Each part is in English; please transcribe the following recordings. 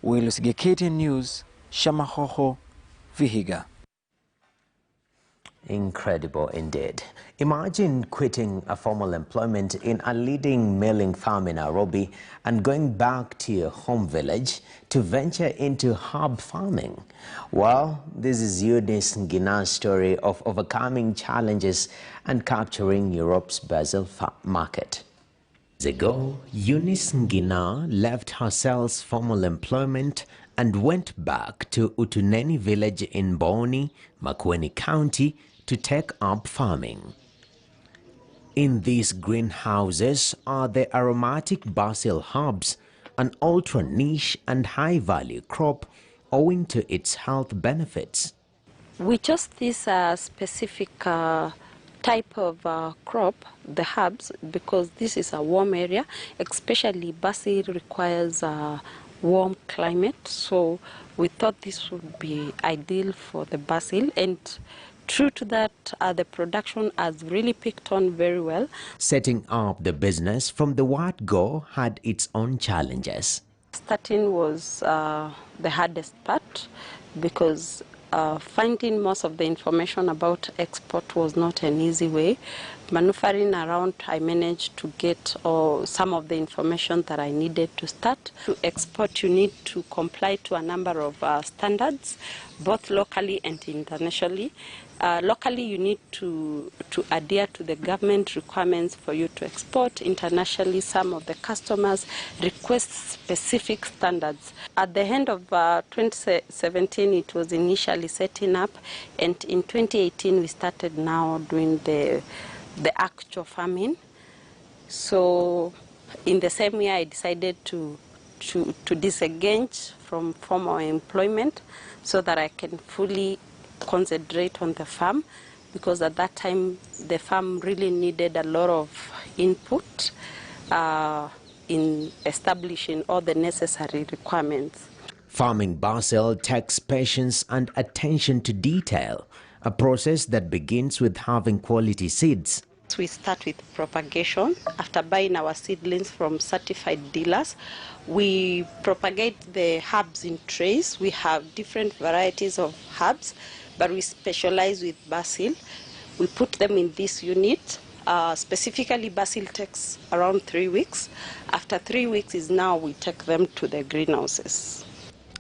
Wilusiga KTN News, Shamahoho, Vihiga. Incredible indeed. Imagine quitting a formal employment in a leading milling farm in Nairobi and going back to your home village to venture into herb farming. Well, this is Eunice Ngina's story of overcoming challenges and capturing Europe's basil market. Years ago, Eunice Ngina left her sales formal employment and went back to Utuneni village in Boni, Makueni County, to take up farming. In these greenhouses are the aromatic basil herbs, an ultra niche and high value crop owing to its health benefits. We chose this specific type of crop, the herbs, because this is a warm area, especially basil requires a warm climate, so we thought this would be ideal for the basil, and true to that, the production has really picked on very well. Setting up the business from the word go had its own challenges. Starting was the hardest part, because finding most of the information about export was not an easy way. Maneuvering around, I managed to get some of the information that I needed to start. To export, you need to comply to a number of standards, both locally and internationally. Locally, you need to adhere to the government requirements for you to export. Internationally, some of the customers request specific standards. At the end of 2017, it was initially setting up, and in 2018, we started now doing the actual farming. So in the same year, I decided to disengage from formal employment so that I can fully concentrate on the farm, because at that time the farm really needed a lot of input in establishing all the necessary requirements. Farming basil takes patience and attention to detail, a process that begins with having quality seeds. We start with propagation. After buying our seedlings from certified dealers, we propagate the herbs in trays. We have different varieties of herbs, but we specialize with basil. We put them in this unit. Specifically, basil takes around 3 weeks. After 3 weeks is now we take them to the greenhouses.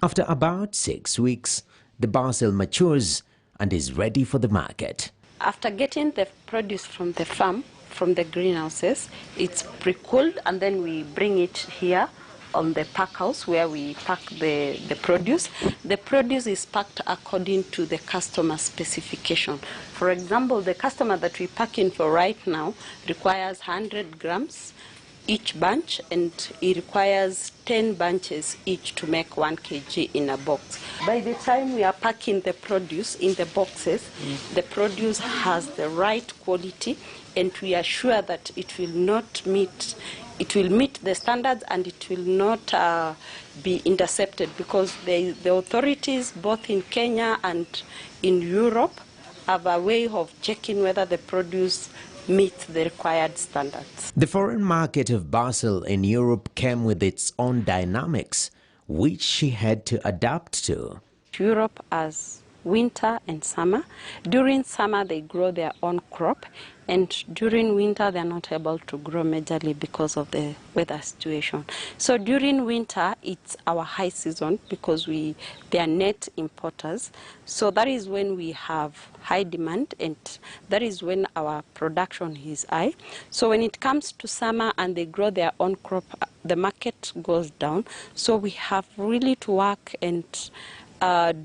After about 6 weeks, the basil matures and is ready for the market. After getting the produce from the farm, from the greenhouses, it's pre-cooled, and then we bring it here on the pack house where we pack the produce. The produce is packed according to the customer specification. For example, the customer that we pack in for right now requires 100 grams each bunch, and it requires 10 bunches each to make 1 kg in a box. By the time we are packing the produce in the boxes, the produce has the right quality, and we are sure that it will meet the standards, and it will not be intercepted, because the authorities both in Kenya and in Europe have a way of checking whether the produce meet the required standards. The foreign market of basil in Europe came with its own dynamics, which she had to adapt to. Europe has winter and summer. During summer, they grow their own crop, and during winter, they're not able to grow majorly because of the weather situation. So during winter, it's our high season, because they are net importers. So that is when we have high demand, and that is when our production is high. So when it comes to summer and they grow their own crop, the market goes down. So we have really to work and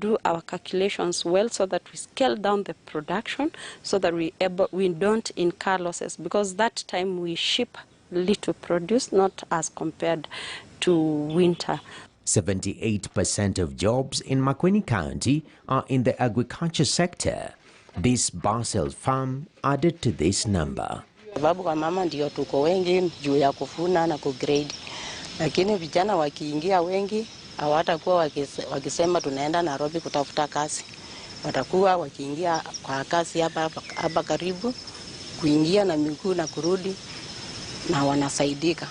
do our calculations well, so that we scale down the production, so that we don't incur losses, because that time we ship little produce, not as compared to winter. 78% of jobs in Makueni County are in the agriculture sector. This basil farm added to this number. Sababu kwa mama ndio tuko wengi juu ya kufuna na kugrade, lakini vijana wakiingia wengi hawatakuwa wakisema tunaenda Nairobi kutafuta kazi. Watakuwa wakiingia kwa kazi hapa karibu, kuingia na miguu na kurudi, na wanasaidika.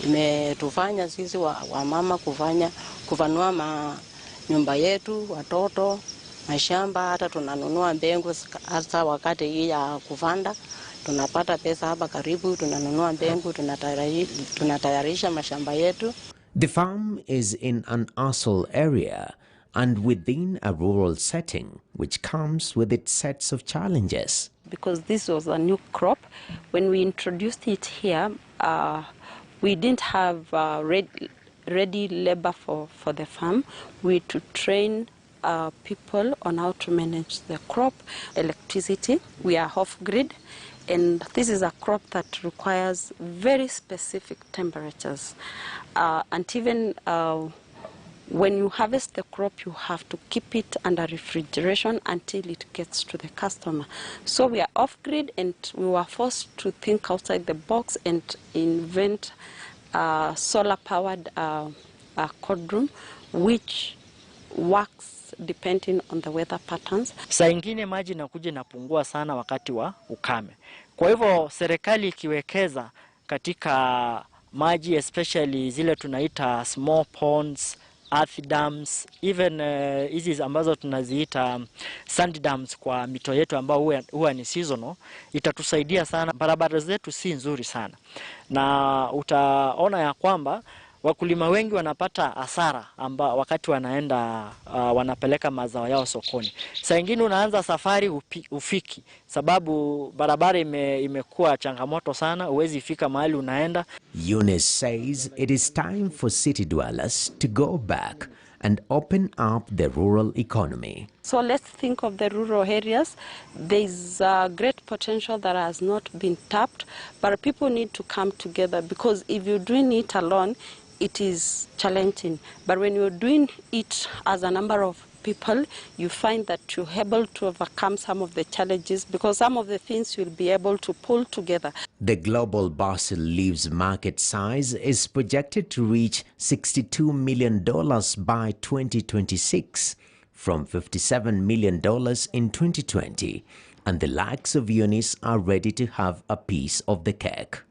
Imetufanya sisi wa mama kuvanua nyumba yetu, watoto, mashamba, hata tunanunua mbegu hasa wakati hii ya kuvanda. Tunapata pesa hapa karibu, tunanunua mbegu, tunatayarisha mashamba yetu. The farm is in an ASOL area and within a rural setting, which comes with its sets of challenges. Because this was a new crop, when we introduced it here, we didn't have ready labor for the farm. We had to train people on how to manage the crop. Electricity, we are off-grid, and this is a crop that requires very specific temperatures. And even when you harvest the crop, you have to keep it under refrigeration until it gets to the customer. So we are off-grid, and we were forced to think outside the box and invent solar-powered cold room, which works depending on the weather patterns. Saa ingine maji inakuja inapungua sana wakati wa ukame. Kwa hivyo serikali ikiwekeza katika maji, especially zile tunaita small ponds, earth dams, even hizi ambazo tunaziita sand dams kwa mito yetu ambao huwa ni seasonal, itatusaidia sana. Barabara zetu si nzuri sana, na utaona ya kwamba wakulima wengi wanapata hasara wakati wanaenda wanapeleka mazao yao sokoni. Saa ingine unaanza safari ufiki, sababu barabara imekuwa changamoto sana, huwezi fika mahali unaenda. Eunice says it is time for city dwellers to go back and open up the rural economy. So let's think of the rural areas. There's a great potential that has not been tapped, but people need to come together, because if you're doing it alone, it is challenging. But when you're doing it as a number of people, you find that you're able to overcome some of the challenges, because some of the things you'll be able to pull together. The global basil leaves market size is projected to reach $62 million by 2026, from $57 million in 2020, and the likes of Eunice are ready to have a piece of the cake.